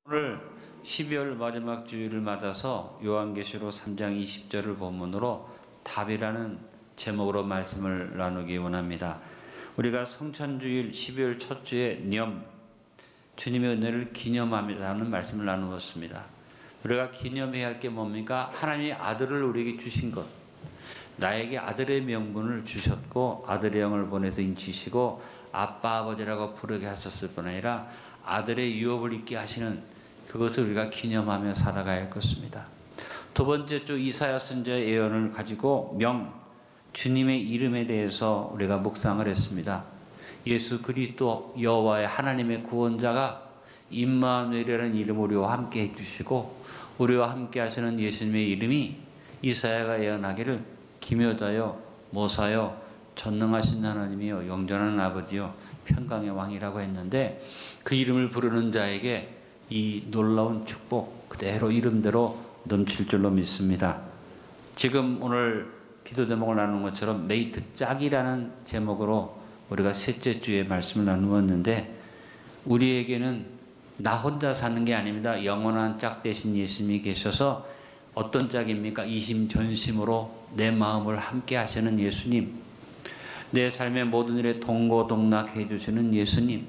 오늘 12월 마지막 주일을 맞아서 요한계시록 3장 20절을 본문으로 답이라는 제목으로 말씀을 나누기 원합니다. 우리가 성찬주일 12월 첫 주에 주님의 은혜를 기념합니다라는 말씀을 나누었습니다. 우리가 기념해야 할 게 뭡니까? 하나님의 아들을 우리에게 주신 것. 나에게 아들의 명분을 주셨고 아들의 영을 보내서 인치시고 아빠 아버지라고 부르게 하셨을 뿐 아니라 아들의 유업을 잊게 하시는 그것을 우리가 기념하며 살아가야 할 것입니다. 두 번째 주 이사야 선지자의 예언을 가지고 주님의 이름에 대해서 우리가 묵상을 했습니다. 예수 그리스도 여호와의 하나님의 구원자가 임마누엘이라는 이름으로 우리와 함께 해주시고 우리와 함께 하시는 예수님의 이름이 이사야가 예언하기를 기묘자요 모사요 전능하신 하나님이요 영전한 아버지요 평강의 왕이라고 했는데 그 이름을 부르는 자에게 이 놀라운 축복 그대로 이름대로 넘칠 줄로 믿습니다. 지금 오늘 기도 제목을 나누는 것처럼 메이트 짝이라는 제목으로 우리가 셋째 주에 말씀을 나누었는데 우리에게는 나 혼자 사는 게 아닙니다. 영원한 짝 대신 예수님이 계셔서 어떤 짝입니까? 이심전심으로 내 마음을 함께 하시는 예수님, 내 삶의 모든 일에 동고동락해 주시는 예수님,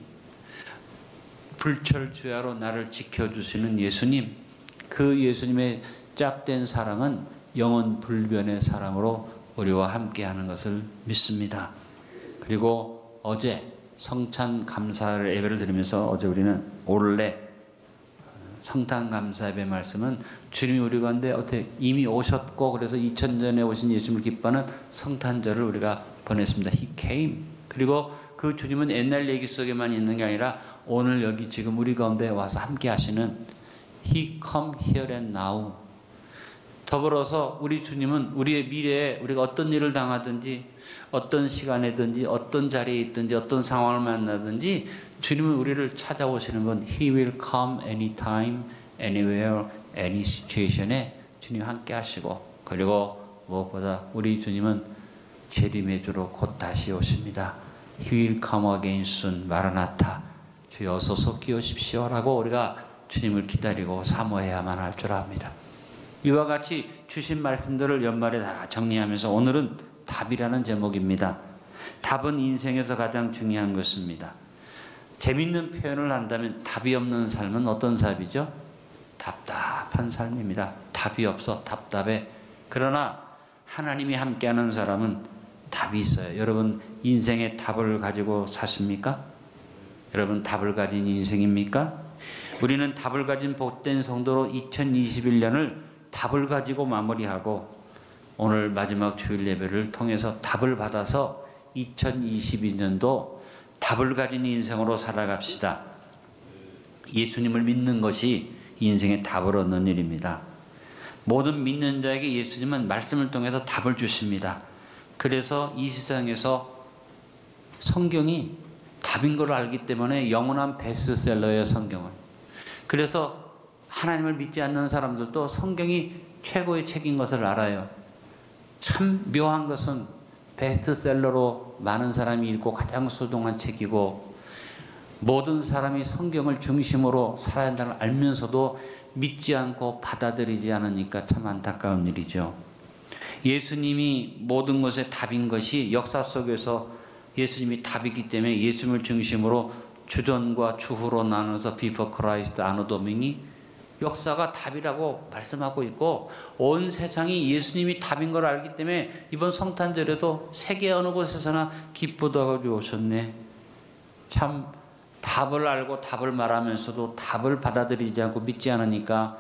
불철주야로 나를 지켜주시는 예수님, 그 예수님의 짝된 사랑은 영원 불변의 사랑으로 우리와 함께하는 것을 믿습니다. 그리고 어제 성찬 감사 예배를 드리면서 어제 우리는 올레 성탄 감사 예배 말씀은 주님이 우리 가운데 어떻게 이미 오셨고 그래서 2000년에 오신 예수님을 기뻐하는 성탄절을 우리가 보냈습니다. He came. 그리고 그 주님은 옛날 얘기 속에만 있는 게 아니라 오늘 여기 지금 우리 가운데 와서 함께 하시는 He come here and now. 더불어서 우리 주님은 우리의 미래에 우리가 어떤 일을 당하든지 어떤 시간에든지 어떤 자리에 있든지 어떤 상황을 만나든지 주님은 우리를 찾아오시는 건 He will come anytime, anywhere, any situation에 주님 함께 하시고 그리고 무엇보다 우리 주님은 재림의 주로 곧 다시 오십니다. He will come again soon. 마라나타. 주여 어서 속히 오십시오라고 우리가 주님을 기다리고 사모해야만 할 줄 압니다. 이와 같이 주신 말씀들을 연말에 다 정리하면서 오늘은 답이라는 제목입니다. 답은 인생에서 가장 중요한 것입니다. 재밌는 표현을 한다면 답이 없는 삶은 어떤 삶이죠? 답답한 삶입니다. 답이 없어 답답해. 그러나 하나님이 함께하는 사람은 답이 있어요. 여러분 인생의 답을 가지고 사십니까? 여러분 답을 가진 인생입니까? 우리는 답을 가진 복된 성도로 2021년을 답을 가지고 마무리하고 오늘 마지막 주일 예배를 통해서 답을 받아서 2022년도 답을 가진 인생으로 살아갑시다. 예수님을 믿는 것이 인생의 답을 얻는 일입니다. 모든 믿는 자에게 예수님은 말씀을 통해서 답을 주십니다. 그래서 이 세상에서 성경이 답인 걸 알기 때문에 영원한 베스트셀러예요, 성경은. 그래서 하나님을 믿지 않는 사람들도 성경이 최고의 책인 것을 알아요. 참 묘한 것은 베스트셀러로 많은 사람이 읽고 가장 소중한 책이고 모든 사람이 성경을 중심으로 살아야 한다는 걸 알면서도 믿지 않고 받아들이지 않으니까 참 안타까운 일이죠. 예수님이 모든 것의 답인 것이 역사 속에서 예수님이 답이기 때문에 예수님을 중심으로 주전과 추후로 나눠서 Before Christ, Anno Domini 역사가 답이라고 말씀하고 있고 온 세상이 예수님이 답인 걸 알기 때문에 이번 성탄절에도 세계 어느 곳에서나 기쁘다고 오셨네. 참 답을 알고 답을 말하면서도 답을 받아들이지 않고 믿지 않으니까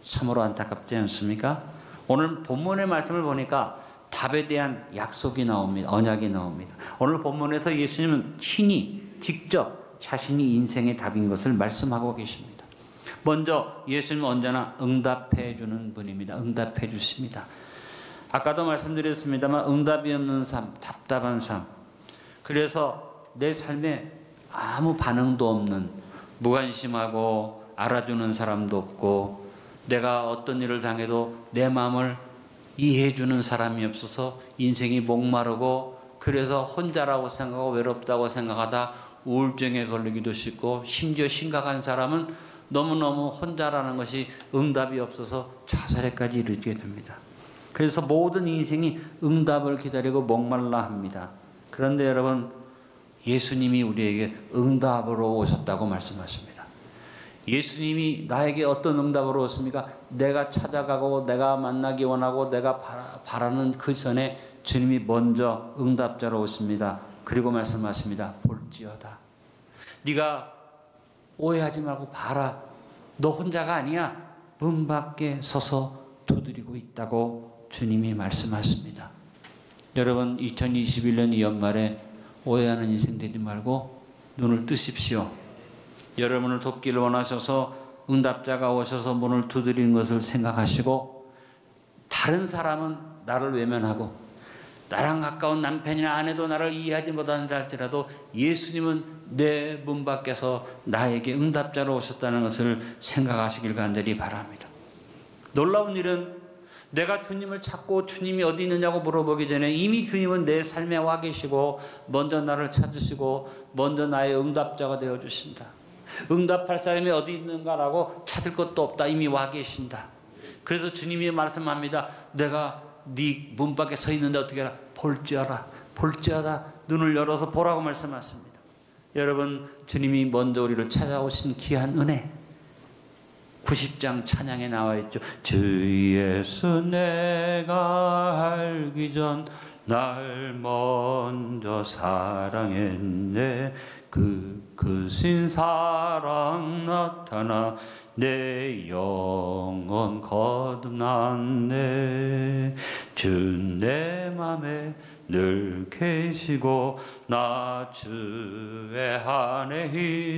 참으로 안타깝지 않습니까? 오늘 본문의 말씀을 보니까 답에 대한 약속이 나옵니다. 언약이 나옵니다. 오늘 본문에서 예수님은 친히 직접 자신이 인생의 답인 것을 말씀하고 계십니다. 먼저 예수님은 언제나 응답해 주는 분입니다. 응답해 주십니다. 아까도 말씀드렸습니다만 응답이 없는 삶, 답답한 삶. 그래서 내 삶에 아무 반응도 없는 무관심하고 알아주는 사람도 없고 내가 어떤 일을 당해도 내 마음을 이해해 주는 사람이 없어서 인생이 목마르고 그래서 혼자라고 생각하고 외롭다고 생각하다 우울증에 걸리기도 쉽고 심지어 심각한 사람은 너무너무 혼자라는 것이 응답이 없어서 자살에까지 이르게 됩니다. 그래서 모든 인생이 응답을 기다리고 목말라 합니다. 그런데 여러분, 예수님이 우리에게 응답으로 오셨다고 말씀하십니다. 예수님이 나에게 어떤 응답으로 오십니까? 내가 찾아가고 내가 만나기 원하고 내가 바라는 그 전에 주님이 먼저 응답자로 오십니다. 그리고 말씀하십니다. 볼지어다. 네가 오해하지 말고 봐라. 너 혼자가 아니야. 문 밖에 서서 두드리고 있다고 주님이 말씀하십니다. 여러분, 2021년 이 연말에 오해하는 인생 되지 말고 눈을 뜨십시오. 여러분을 돕기를 원하셔서 응답자가 오셔서 문을 두드리는 것을 생각하시고, 다른 사람은 나를 외면하고 나랑 가까운 남편이나 아내도 나를 이해하지 못한다 할지라도 예수님은 내 문 밖에서 나에게 응답자로 오셨다는 것을 생각하시길 간절히 바랍니다. 놀라운 일은 내가 주님을 찾고 주님이 어디 있느냐고 물어보기 전에 이미 주님은 내 삶에 와 계시고 먼저 나를 찾으시고 먼저 나의 응답자가 되어주신다. 응답할 사람이 어디 있는가라고 찾을 것도 없다. 이미 와 계신다. 그래서 주님이 말씀합니다. 내가 네 문 밖에 서 있는데 어떻게 하라? 볼지어라. 볼지어다. 눈을 열어서 보라고 말씀하십니다. 여러분, 주님이 먼저 우리를 찾아오신 귀한 은혜, 90장 찬양에 나와 있죠. 주 예수 내가 알기 전 날 먼저 사랑했네. 그 크신 사랑 나타나 내 영혼 거듭났네. 주 내 맘에 늘 계시고 나 주의 안에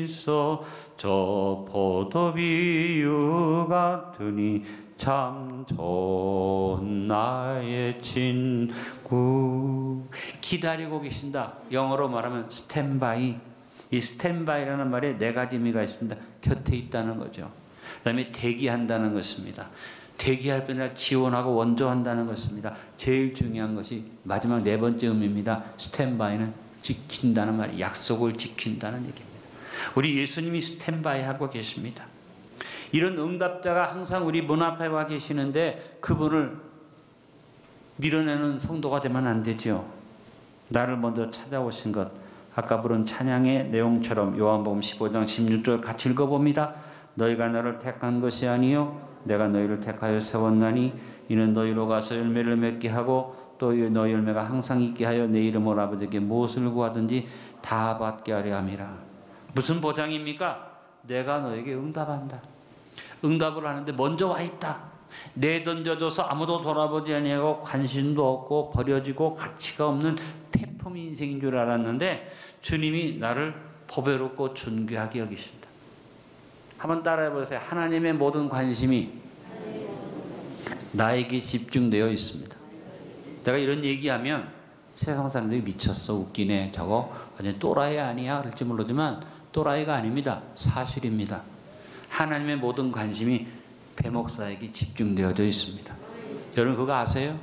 있어 저 포도비유 같으니 참 좋은 나의 친구. 기다리고 계신다. 영어로 말하면 스탠바이. 이 스탠바이라는 말에 네 가지 의미가 있습니다. 곁에 있다는 거죠. 그 다음에 대기한다는 것입니다. 대기할 뿐 아니라 지원하고 원조한다는 것입니다. 제일 중요한 것이 마지막 네 번째 의미입니다. 스탠바이는 지킨다는 말이, 약속을 지킨다는 얘기입니다. 우리 예수님이 스탠바이 하고 계십니다. 이런 응답자가 항상 우리 문 앞에 와 계시는데 그분을 밀어내는 성도가 되면 안 되죠. 나를 먼저 찾아오신 것, 아까 부른 찬양의 내용처럼 요한복음 15장 16절 같이 읽어봅니다. 너희가 나를 택한 것이 아니요 내가 너희를 택하여 세웠나니 이는 너희로 가서 열매를 맺게 하고 또 너희 열매가 항상 있게 하여 내 이름으로 아버지께 무엇을 구하든지 다 받게 하려 함이라. 무슨 보장입니까? 내가 너에게 응답한다. 응답을 하는데 먼저 와 있다. 내던져줘서 아무도 돌아보지 아니하고 관심도 없고 버려지고 가치가 없는 폐품 인생인 줄 알았는데 주님이 나를 보배롭고 존귀하게 여기신다. 한번 따라해 보세요. 하나님의 모든 관심이 나에게 집중되어 있습니다. 내가 이런 얘기하면 세상 사람들이 미쳤어, 웃기네, 저거 완전 또라이 아니야 그럴지 모르지만 또라이가 아닙니다. 사실입니다. 하나님의 모든 관심이 배 목사에게 집중되어져 있습니다. 여러분 그거 아세요?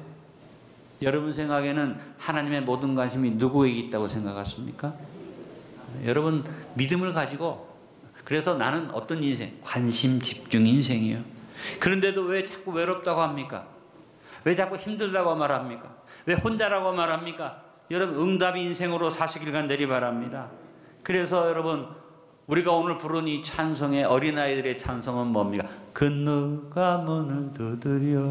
여러분 생각에는 하나님의 모든 관심이 누구에게 있다고 생각하십니까? 여러분 믿음을 가지고, 그래서 나는 어떤 인생? 관심 집중 인생이에요. 그런데도 왜 자꾸 외롭다고 합니까? 왜 자꾸 힘들다고 말합니까? 왜 혼자라고 말합니까? 여러분 응답 인생으로 사시길 간절히 바랍니다. 그래서 여러분 우리가 오늘 부른 이 찬송의 어린아이들의 찬송은 뭡니까? 그 누가 문을 두드려,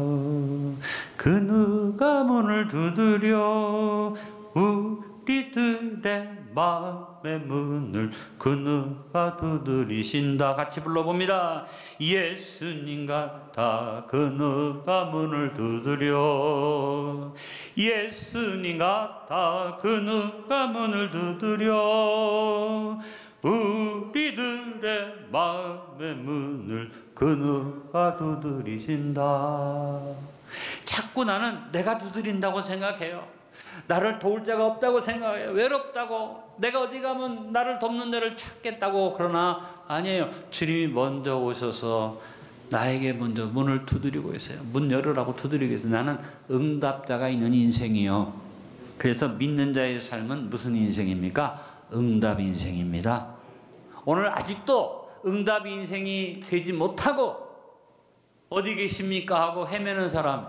그 누가 문을 두드려, 우리들의 마음의 문을 그 누가 두드리신다. 같이 불러봅니다. 예수님 같아 그 누가 문을 두드려, 예수님 같아 그 누가 문을 두드려, 우리들의 마음의 문을 그 누가 두드리신다. 자꾸 나는 내가 두드린다고 생각해요. 나를 도울 자가 없다고 생각해요. 외롭다고, 내가 어디 가면 나를 돕는 데를 찾겠다고. 그러나 아니에요. 주님이 먼저 오셔서 나에게 먼저 문을 두드리고 있어요. 문 열으라고 두드리고 있어요. 나는 응답자가 있는 인생이요. 그래서 믿는 자의 삶은 무슨 인생입니까? 응답 인생입니다. 오늘 아직도 응답 인생이 되지 못하고 어디 계십니까 하고 헤매는 사람,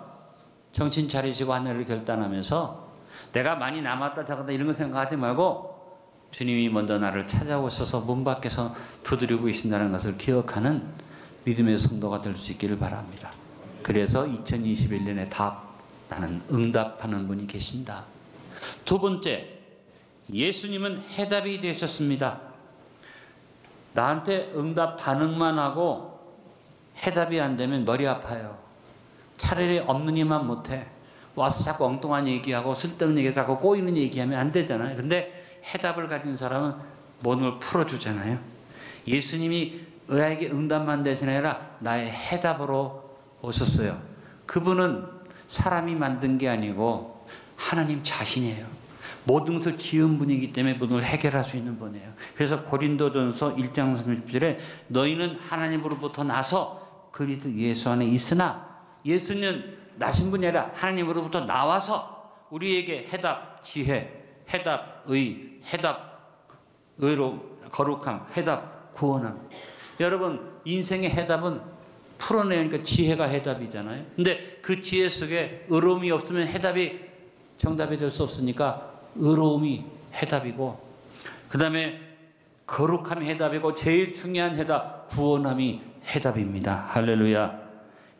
정신 차리시고 하늘을 결단하면서 내가 많이 남았다 저거다 이런 거 생각하지 말고 주님이 먼저 나를 찾아오셔서 문 밖에서 두드리고 계신다는 것을 기억하는 믿음의 성도가 될 수 있기를 바랍니다. 그래서 2021년에 답, 나는 응답하는 분이 계신다. 두 번째, 예수님은 해답이 되셨습니다. 나한테 응답 반응만 하고 해답이 안 되면 머리 아파요. 차라리 없는 이만 못해. 와서 자꾸 엉뚱한 얘기하고 쓸데없는 얘기하고 꼬이는 얘기하면 안 되잖아요. 근데 해답을 가진 사람은 모든 걸 풀어주잖아요. 예수님이 나에게 응답만 대신이 아니라 나의 해답으로 오셨어요. 그분은 사람이 만든 게 아니고 하나님 자신이에요. 모든 것을 지은 분이기 때문에 모든 걸 해결할 수 있는 분이에요. 그래서 고린도전서 1장 30절에 너희는 하나님으로부터 나서 그리스도 예수 안에 있으나, 예수는 나신 분이 아니라 하나님으로부터 나와서 우리에게 해답, 지혜, 해답, 의, 해답, 의로, 거룩함, 해답, 구원함. 여러분, 인생의 해답은 풀어내니까 지혜가 해답이잖아요. 근데 그 지혜 속에 의로움이 없으면 해답이 정답이 될 수 없으니까 의로움이 해답이고, 그 다음에 거룩함이 해답이고, 제일 중요한 해답, 구원함이 해답입니다. 할렐루야.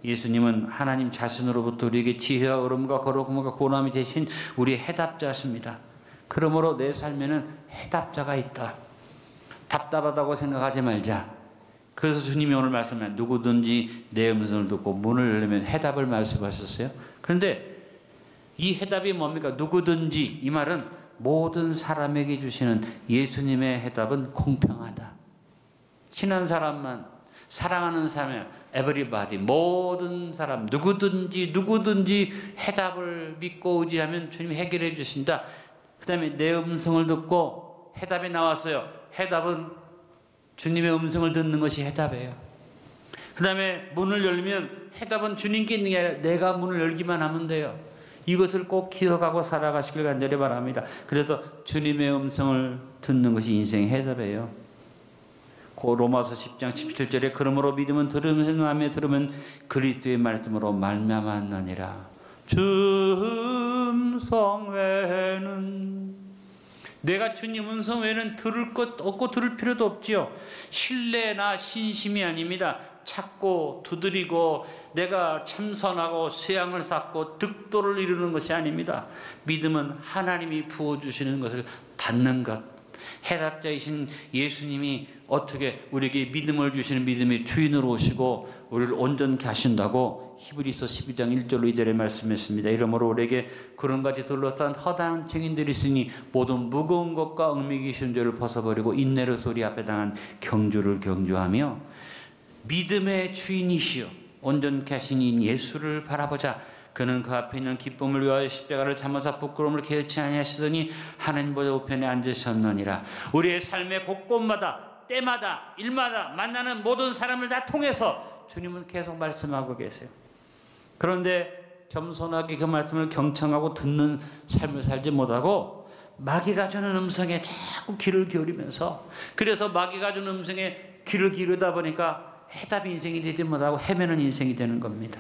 예수님은 하나님 자신으로부터 우리에게 지혜와 의로움과 거룩함과 구원함이 되신 우리의 해답자십니다. 그러므로 내 삶에는 해답자가 있다. 답답하다고 생각하지 말자. 그래서 주님이 오늘 말씀에 누구든지 내 음성을 듣고 문을 열면 해답을 말씀하셨어요. 그런데 이 해답이 뭡니까? 누구든지, 이 말은 모든 사람에게 주시는 예수님의 해답은 공평하다. 친한 사람만, 사랑하는 사람, everybody, 모든 사람, 누구든지 해답을 믿고 의지하면 주님이 해결해 주신다. 그 다음에 내 음성을 듣고 해답이 나왔어요. 해답은 주님의 음성을 듣는 것이 해답이에요. 그 다음에 문을 열면 해답은 주님께 있는 게 아니라 내가 문을 열기만 하면 돼요. 이것을 꼭 기억하고 살아가시길 간절히 바랍니다. 그래서 주님의 음성을 듣는 것이 인생의 해답이에요. 고 로마서 10장 17절에 그러므로 믿음은 들으면서 마음에 들으면 그리스도의 말씀으로 말미암았느니라. 주 음성 외에는, 내가 주님 음성 외에는 들을 것 없고 들을 필요도 없지요. 신뢰나 신심이 아닙니다. 찾고 두드리고 내가 참선하고 수양을 쌓고 득도를 이루는 것이 아닙니다. 믿음은 하나님이 부어주시는 것을 받는 것. 해답자이신 예수님이 어떻게 우리에게 믿음을 주시는 믿음의 주인으로 오시고 우리를 온전케 하신다고 히브리서 12장 1절로 2절에 말씀했습니다. 이러므로 우리에게 그런 가지 둘러싼 허다한 증인들이 있으니 모든 무거운 것과 은밀히 쉬운 죄를 벗어버리고 인내로 소리 앞에 당한 경주를 경주하며 믿음의 주인이시여 온전케 하신 이 예수를 바라보자. 그는 그 앞에 있는 기쁨을 위하여 십자가를 참으사 부끄러움을 개의치 아니하시더니 하나님보다 우편에 앉으셨느니라. 우리의 삶의 곳곳마다 때마다 일마다 만나는 모든 사람을 다 통해서 주님은 계속 말씀하고 계세요. 그런데 겸손하게 그 말씀을 경청하고 듣는 삶을 살지 못하고 마귀가 주는 음성에 자꾸 귀를 기울이면서, 그래서 마귀가 주는 음성에 귀를 기울이다 보니까 해답 인생이 되지 못하고 헤매는 인생이 되는 겁니다.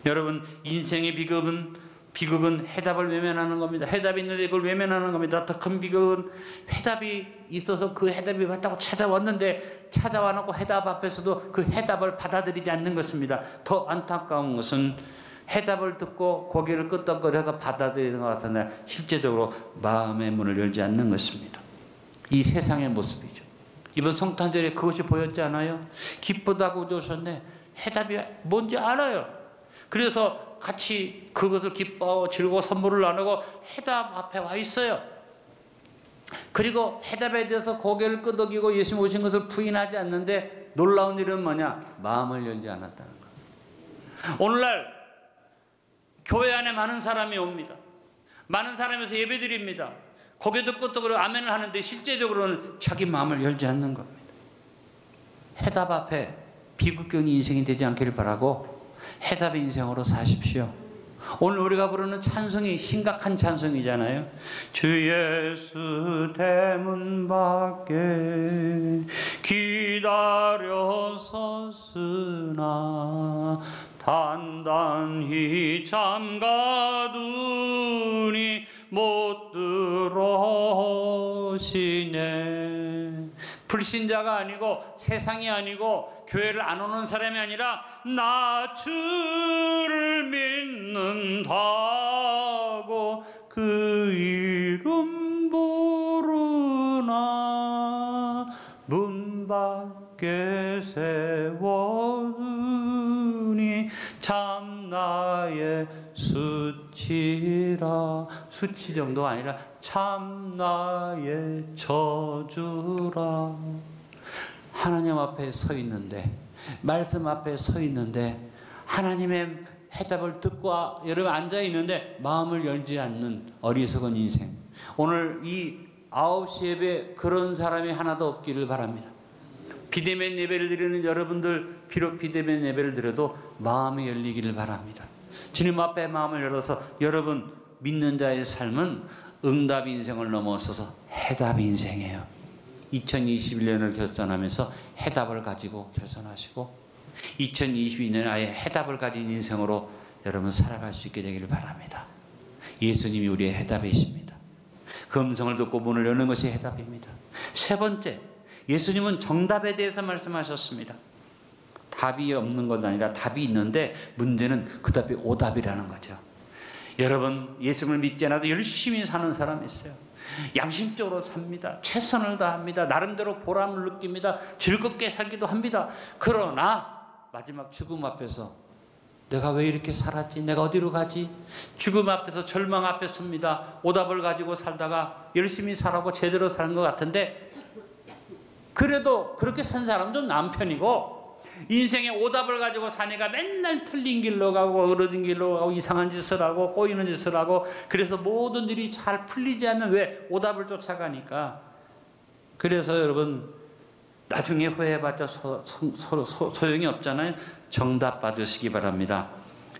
여러분, 인생의 비극은 해답을 외면하는 겁니다. 해답이 있는데 그걸 외면하는 겁니다. 더 큰 비극은 해답이 있어서 그 해답이 맞다고 찾아왔는데 찾아와놓고 해답 앞에서도 그 해답을 받아들이지 않는 것입니다. 더 안타까운 것은 해답을 듣고 고개를 끄덕거려서 받아들이는 것 같은데 실제적으로 마음의 문을 열지 않는 것입니다. 이 세상의 모습이죠. 이번 성탄절에 그것이 보였지 않아요? 기쁘다고 오셨네. 해답이 뭔지 알아요. 그래서 같이 그것을 기뻐하고 즐거워 선물을 나누고 해답 앞에 와 있어요. 그리고 해답에 대해서 고개를 끄덕이고 예수님 오신 것을 부인하지 않는데 놀라운 일은 뭐냐? 마음을 열지 않았다는 거예요. 오늘날 교회 안에 많은 사람이 옵니다. 많은 사람에서 예배드립니다. 고개도 끄덕이고 아멘을 하는데 실제적으로는 자기 마음을 열지 않는 겁니다. 해답 앞에 비극적인 인생이 되지 않기를 바라고 해답의 인생으로 사십시오. 오늘 우리가 부르는 찬송이 심각한 찬송이잖아요. 주 예수 대문 밖에 기다려 섰으나 단단히 잠가두니 못 들어오시네. 불신자가 아니고 세상이 아니고 교회를 안 오는 사람이 아니라 나 주를 믿는다고 그 이름 부르나 문 밖에 세워두니 참 나의 수치라. 수치 정도가 아니라 참 나의 저주라. 하나님 앞에 서 있는데, 말씀 앞에 서 있는데, 하나님의 해답을 듣고 여러분 앉아 있는데 마음을 열지 않는 어리석은 인생. 오늘 이 9시 예배 그런 사람이 하나도 없기를 바랍니다. 비대면 예배를 드리는 여러분들, 비록 비대면 예배를 드려도 마음이 열리기를 바랍니다. 주님 앞에 마음을 열어서 여러분 믿는 자의 삶은 응답 인생을 넘어서서 해답 인생이에요. 2021년을 결산하면서 해답을 가지고 결산하시고 2022년에 아예 해답을 가진 인생으로 여러분 살아갈 수 있게 되기를 바랍니다. 예수님이 우리의 해답이십니다. 그 음성을 듣고 문을 여는 것이 해답입니다. 세 번째, 예수님은 정답에 대해서 말씀하셨습니다. 답이 없는 것 아니라 답이 있는데 문제는 그 답이 오답이라는 거죠. 여러분 예수님을 믿지 않아도 열심히 사는 사람이 있어요. 양심적으로 삽니다. 최선을 다합니다. 나름대로 보람을 느낍니다. 즐겁게 살기도 합니다. 그러나 마지막 죽음 앞에서 내가 왜 이렇게 살았지? 내가 어디로 가지? 죽음 앞에서 절망 앞에 섭니다. 오답을 가지고 살다가 열심히 살고 제대로 사는 것 같은데 그래도 그렇게 산 사람도 남편이고 인생의 오답을 가지고 사니까 맨날 틀린 길로 가고 어려진 길로 가고 이상한 짓을 하고 꼬이는 짓을 하고 그래서 모든 일이 잘 풀리지 않는 왜 오답을 쫓아가니까. 그래서 여러분 나중에 후회해봤자 소용이 없잖아요. 정답 받으시기 바랍니다.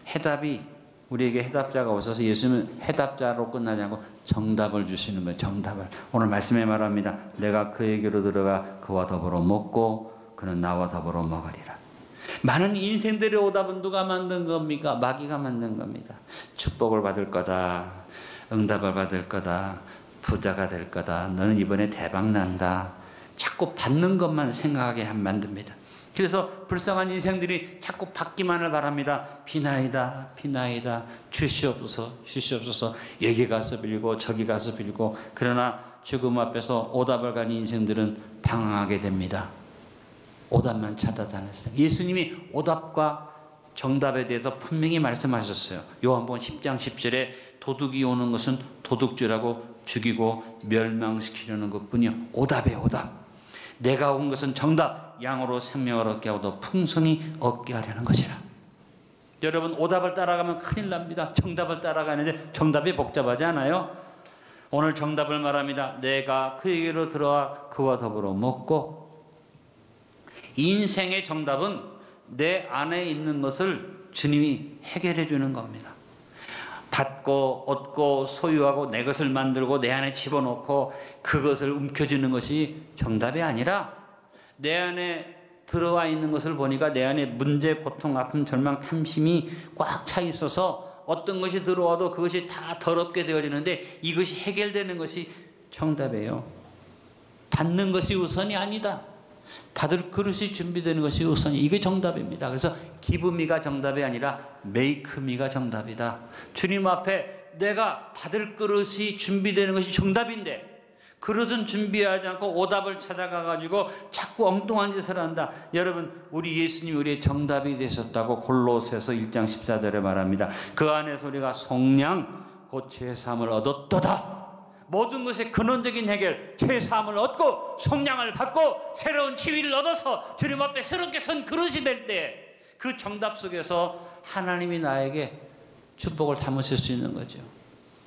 해답이 우리에게 해답자가 오셔서 예수님은 해답자로 끝나지 않고 정답을 주시는 거예요. 정답을. 오늘 말씀에 말합니다. 내가 그에게로 들어가 그와 더불어 먹고 그는 나와 더불어 먹으리라. 많은 인생들의 오답은 누가 만든 겁니까? 마귀가 만든 겁니다. 축복을 받을 거다. 응답을 받을 거다. 부자가 될 거다. 너는 이번에 대박 난다. 자꾸 받는 것만 생각하게 만듭니다. 그래서 불쌍한 인생들이 자꾸 받기만을 바랍니다. 비나이다, 비나이다, 주시옵소서, 주시옵소서. 여기 가서 빌고 저기 가서 빌고. 그러나 죽음 앞에서 오답을 가진 인생들은 방황하게 됩니다. 오답만 찾아다녔어요. 예수님이 오답과 정답에 대해서 분명히 말씀하셨어요. 요한복음 10장 10절에 도둑이 오는 것은 도둑질하고 죽이고 멸망시키려는 것뿐이요. 오답에 오답. 내가 온 것은 정답, 양으로 생명을 얻게 하고 더 풍성히 얻게 하려는 것이라. 여러분 오답을 따라가면 큰일 납니다. 정답을 따라가는데 정답이 복잡하지 않아요? 오늘 정답을 말합니다. 내가 그에게로 들어와 그와 더불어 먹고. 인생의 정답은 내 안에 있는 것을 주님이 해결해 주는 겁니다. 받고 얻고 소유하고 내 것을 만들고 내 안에 집어넣고 그것을 움켜쥐는 것이 정답이 아니라 내 안에 들어와 있는 것을 보니까 내 안에 문제, 고통, 아픔, 절망, 탐심이 꽉 차 있어서 어떤 것이 들어와도 그것이 다 더럽게 되어지는데 이것이 해결되는 것이 정답이에요. 받는 것이 우선이 아니다. 받을 그릇이 준비되는 것이 우선이. 이게 정답입니다. 그래서 give me가 정답이 아니라 make me가 정답이다. 주님 앞에 내가 받을 그릇이 준비되는 것이 정답인데 그릇은 준비하지 않고 오답을 찾아가가지고 자꾸 엉뚱한 짓을 한다. 여러분 우리 예수님이 우리의 정답이 되셨다고 골로새서 1장 14절에 말합니다. 그 안에서 우리가 속량 곧 죄사함을 얻었도다. 모든 것의 근원적인 해결, 죄사함을 얻고 속량을 받고 새로운 지위를 얻어서 주님 앞에 새롭게 선 그릇이 될 때 그 정답 속에서 하나님이 나에게 축복을 담으실 수 있는 거죠.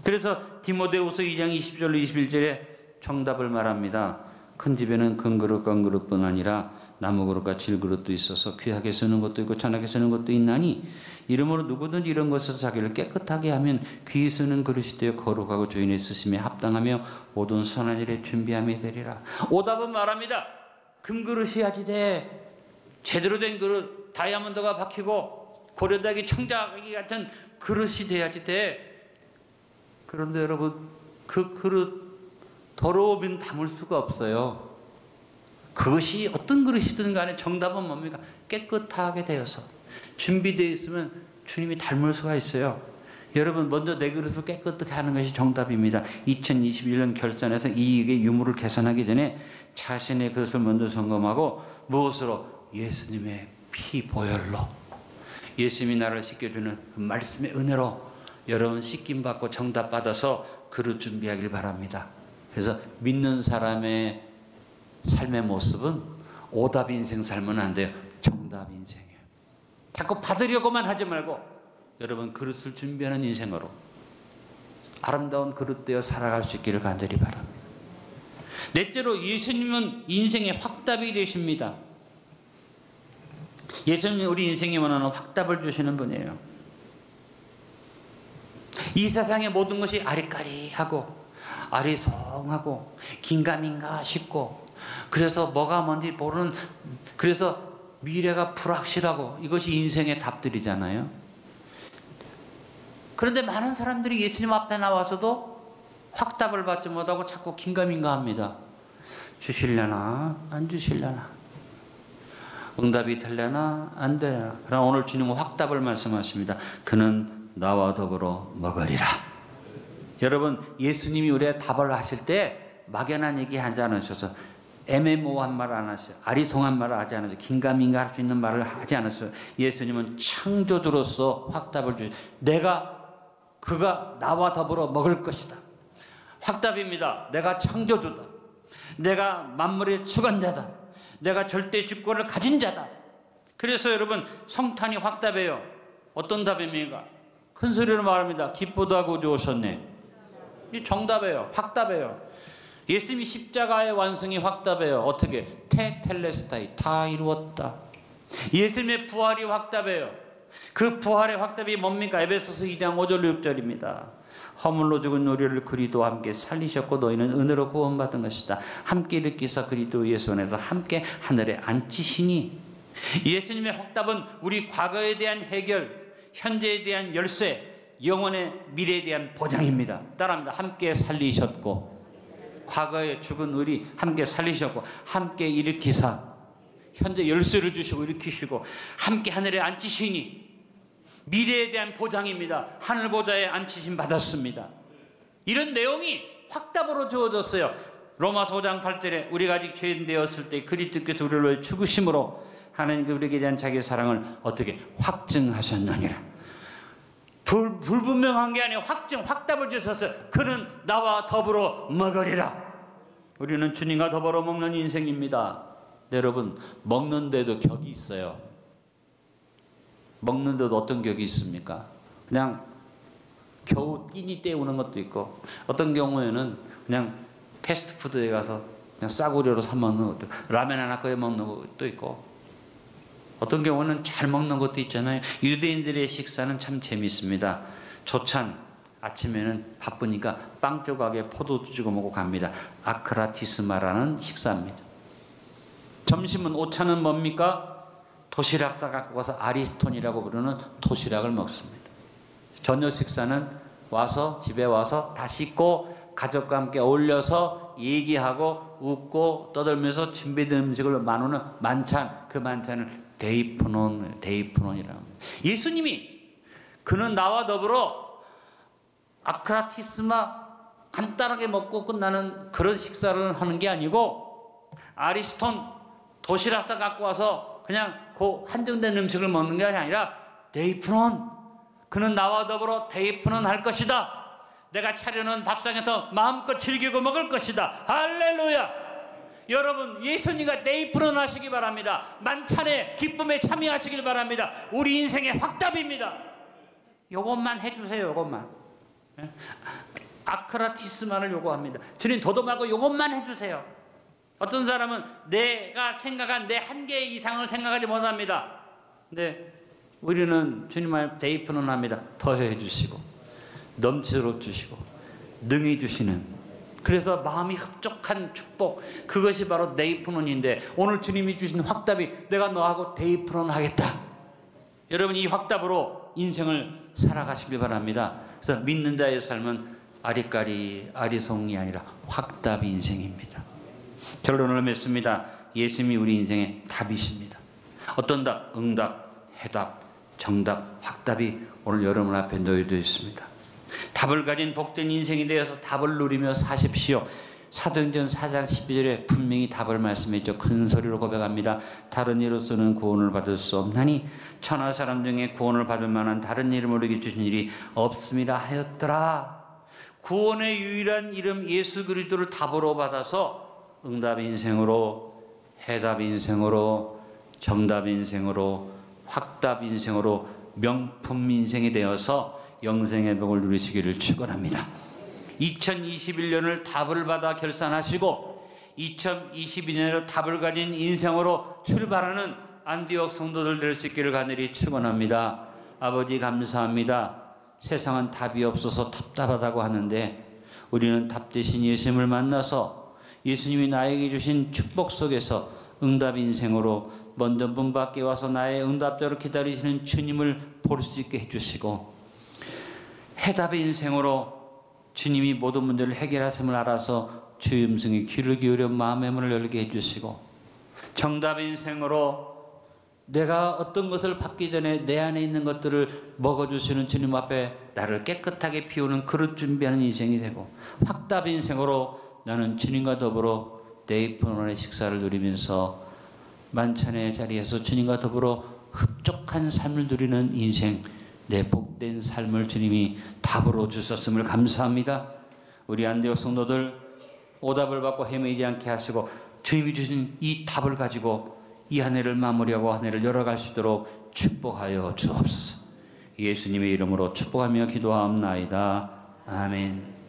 그래서 디모데후서 2장 20절로 21절에 정답을 말합니다. 큰 집에는 큰 그릇뿐 아니라 나무 그릇과 질그릇도 있어서 귀하게 쓰는 것도 있고 천하게 쓰는 것도 있나니 이러므로 누구든지 이런 것에서 자기를 깨끗하게 하면 귀히 쓰는 그릇이 되어 거룩하고 조인의 쓰심에 합당하며 모든 선한 일에 준비함이 되리라. 오답은 말합니다. 금그릇이 야지되 제대로 된 그릇, 다이아몬드가 박히고 고려다기 청자기 같은 그릇이 돼야지 돼. 그런데 여러분, 그 그릇 더러우면 담을 수가 없어요. 그것이 어떤 그릇이든 간에 정답은 뭡니까? 깨끗하게 되어서 준비되어 있으면 주님이 닮을 수가 있어요. 여러분, 먼저 내 그릇을 깨끗하게 하는 것이 정답입니다. 2021년 결산에서 이익의 유무를 계산하기 전에 자신의 그릇을 먼저 점검하고 무엇으로? 예수님의 피 보혈로, 예수님이 나를 씻겨주는 그 말씀의 은혜로 여러분 씻김 받고 정답 받아서 그릇 준비하길 바랍니다. 그래서 믿는 사람의 삶의 모습은 오답 인생 살면 안 돼요. 정답 인생이에요. 자꾸 받으려고만 하지 말고 여러분 그릇을 준비하는 인생으로 아름다운 그릇 되어 살아갈 수 있기를 간절히 바랍니다. 넷째로, 예수님은 인생의 확답이 되십니다. 예수님은 우리 인생에 원하는 확답을 주시는 분이에요. 이 세상의 모든 것이 아리까리하고 아리송하고 긴가민가 싶고, 그래서 뭐가 뭔지 모르는, 그래서 미래가 불확실하고, 이것이 인생의 답들이잖아요. 그런데 많은 사람들이 예수님 앞에 나와서도 확답을 받지 못하고 자꾸 긴가민가 합니다. 주실려나 안 주실려나, 응답이 되려나 안 되려나. 그러나 오늘 주님은 확답을 말씀하십니다. 그는 나와 더불어 먹으리라. 여러분, 예수님이 우리의 답을 하실 때 막연한 얘기 하지 않으셔서, 애매모호한 말을 안 하세요. 아리송한 말을 하지 않으세요. 긴가민가 할 수 있는 말을 하지 않았어요. 예수님은 창조주로서 확답을 주셔요. 그가 나와 더불어 먹을 것이다. 확답입니다. 내가 창조주다. 내가 만물의 주관자다. 내가 절대 주권을 가진 자다. 그래서 여러분, 성탄이 확답이에요. 어떤 답입니까? 큰 소리로 말합니다. 기쁘다 구주 오셨네. 이 정답이에요. 확답이에요. 예수님이 십자가의 완성이 확답이에요. 어떻게? 테텔레스타이, 다 이루었다. 예수님의 부활이 확답이에요. 그 부활의 확답이 뭡니까? 에베소서 2장 5절 6절입니다. 허물로 죽은 우리를 그리스도와 함께 살리셨고 너희는 은혜로 구원받은 것이다. 함께 일으키사 그리스도 예수 안에서 함께 하늘에 앉히시니. 예수님의 확답은 우리 과거에 대한 해결, 현재에 대한 열쇠, 영원의 미래에 대한 보장입니다. 따라합니다. 함께 살리셨고, 과거에 죽은 우리 함께 살리셨고, 함께 일으키사 현재 열쇠를 주시고 일으키시고, 함께 하늘에 앉히시니. 미래에 대한 보장입니다. 하늘 보좌에 앉히심 받았습니다. 이런 내용이 확답으로 주어졌어요. 로마서 5장 8절에 우리가 아직 죄인 되었을 때 그리스도께서 우리를 위해 죽으심으로 하나님께 우리에게 대한 자기의 사랑을 어떻게 확증하셨느니라. 불분명한 게 아니라 확답을 주셨어요. 그는 나와 더불어 먹으리라. 우리는 주님과 더불어 먹는 인생입니다. 네, 여러분, 먹는데도 격이 있어요. 먹는데도 어떤 격이 있습니까? 그냥 겨우 끼니 때우는 것도 있고, 어떤 경우에는 그냥 패스트푸드에 가서 그냥 싸구려로 사 먹는 것도 있고, 라면 하나 끓여 먹는 것도 있고, 어떤 경우는 잘 먹는 것도 있잖아요. 유대인들의 식사는 참 재미있습니다. 조찬, 아침에는 바쁘니까 빵 조각에 포도주 찍어 먹고 갑니다. 아크라티스마라는 식사입니다. 점심은, 오찬은 뭡니까? 도시락 싸갖고 가서 아리스톤이라고 부르는 도시락을 먹습니다. 저녁 식사는 와서, 집에 와서 다 씻고 가족과 함께 어울려서 얘기하고 웃고 떠들면서 준비된 음식을 나누는 만찬, 그 만찬을 데이프논이라고 합니다. 예수님이 그는 나와 더불어 아크라티스마 간단하게 먹고 끝나는 그런 식사를 하는 게 아니고, 아리스톤 도시락 싸 갖고 와서 그냥 그 한정된 음식을 먹는 게 아니라 데이프논, 그는 나와 더불어 데이프논 할 것이다. 내가 차려놓은 밥상에서 마음껏 즐기고 먹을 것이다. 할렐루야. 여러분, 예수님과 데이프논 하시기 바랍니다. 만찬의 기쁨에 참여하시길 바랍니다. 우리 인생의 확답입니다. 요것만 해주세요. 요것만. 아크라티스만을 요구합니다. 주님, 더도 말고 요것만 해주세요. 어떤 사람은 내가 생각한 내 한계 이상을 생각하지 못합니다. 근데 우리는 주님 앞에 대입은 합니다. 더해 주시고 넘치도록 주시고 능히 주시는, 그래서 마음이 흡족한 축복, 그것이 바로 데이프논인데, 오늘 주님이 주신 확답이 내가 너하고 데이프논 하겠다. 여러분, 이 확답으로 인생을 살아가시길 바랍니다. 그래서 믿는 자의 삶은 아리까리 아리송이 아니라 확답 인생입니다. 결론을 맺습니다. 예수님이 우리 인생의 답이십니다. 어떤 답? 응답, 해답, 정답, 확답이 오늘 여러분 앞에 놓여져 있습니다. 답을 가진 복된 인생이 되어서 답을 누리며 사십시오. 사도행전 4장 12절에 분명히 답을 말씀했죠. 큰 소리로 고백합니다. 다른 이로서는 구원을 받을 수 없나니 천하 사람 중에 구원을 받을 만한 다른 이름을 우리에게 주신 일이 없음이라 하였더라. 구원의 유일한 이름 예수 그리스도를 답으로 받아서 응답 인생으로, 해답 인생으로, 정답 인생으로, 확답 인생으로, 명품 인생이 되어서 영생의 복을 누리시기를 축원합니다. 2021년을 답을 받아 결산하시고 2022년으로 답을 가진 인생으로 출발하는 안디옥 성도들 될 수 있기를 간절히 축원합니다. 아버지 감사합니다. 세상은 답이 없어서 답답하다고 하는데 우리는 답 대신 예수님을 만나서 예수님이 나에게 주신 축복 속에서 응답 인생으로 먼저 문 밖에 와서 나의 응답자로 기다리시는 주님을 볼 수 있게 해주시고, 해답의 인생으로 주님이 모든 문제를 해결하심을 알아서 주의 음성에 귀를 기울여 마음의 문을 열게 해주시고, 정답의 인생으로 내가 어떤 것을 받기 전에 내 안에 있는 것들을 먹어주시는 주님 앞에 나를 깨끗하게 비우는 그릇 준비하는 인생이 되고, 확답의 인생으로 나는 주님과 더불어 데이프논의 식사를 누리면서 만찬의 자리에서 주님과 더불어 흡족한 삶을 누리는 인생, 내 복된 삶을 주님이 답으로 주셨음을 감사합니다. 우리 안디옥 성도들 오답을 받고 헤매지 않게 하시고 주님이 주신 이 답을 가지고 이 한 해를 마무리하고 한 해를 열어갈 수 있도록 축복하여 주옵소서. 예수님의 이름으로 축복하며 기도하옵나이다. 아멘.